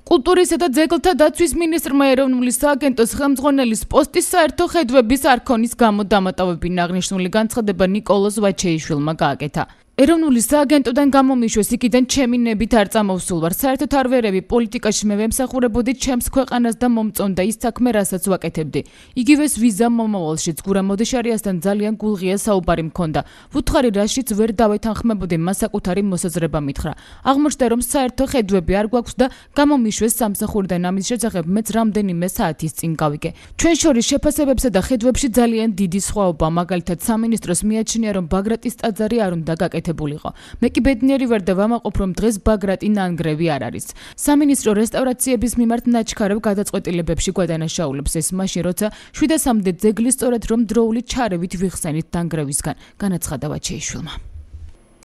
კულტურისა და ძეგლთა დაცვის მინისტრმა ეროვნული სააგენტოს ხელმძღვანელის პოსტის საერთო ხედვების არქონის გამო დამატებებინ აღნიშნული განცხადება ნიკოლოზ ვაჩეიშვილმა გააკეთა. ეროვნული სააგენტოდან გამომიშვეს იქიდან ჩემი ნებით არ წამოვსულ ვარ. საერთოდ არ ვერევი პოლიტიკაში მე ვემსახურებოდი ჩემს ქვეყანას და მომწონდა ის საქმე, რასაც ვაკეთებდი. იგივეს ვიზა მომავალშიც გურამ მოდიშარიასთან ძალიან გულღია საუბარი მქონდა. ვუთხარი რაშიც ვერ დავეთანხმებოდი, მას საკუთარი მოსაზრება მითხრა. აღმოჩნდა რომ საერთო ხედვები არ გვაქვს და გამომიშვეს სამსახურიდან ამის შესახებ მეც რამდენიმე საათის წინ გავიგე. ჩვენ შორის შეფასებებსა და ხედვებში ძალიან დიდი სხვაობა, მაგალითად სამინისტროს მიაჩნია რომ ბაგრატის ტაძარი არ უნდა გაკეთდეს. მე კი ბედნიერი ვარ და ვამაყობ რომ დღეს ბაგრატი ნანგრევი არ არის. სამინისტრო რესტავრაციების მიმართ ნაჩქარევ გადაწყვეტილებებში გვადანაშაულებს ეს მაშინ როცა 700-მდე ძეგლი სწორედ რომ დროული ჩარევით ვიხსენით დანგრევისგან, განაცხადა ვაჩეიშვილმა.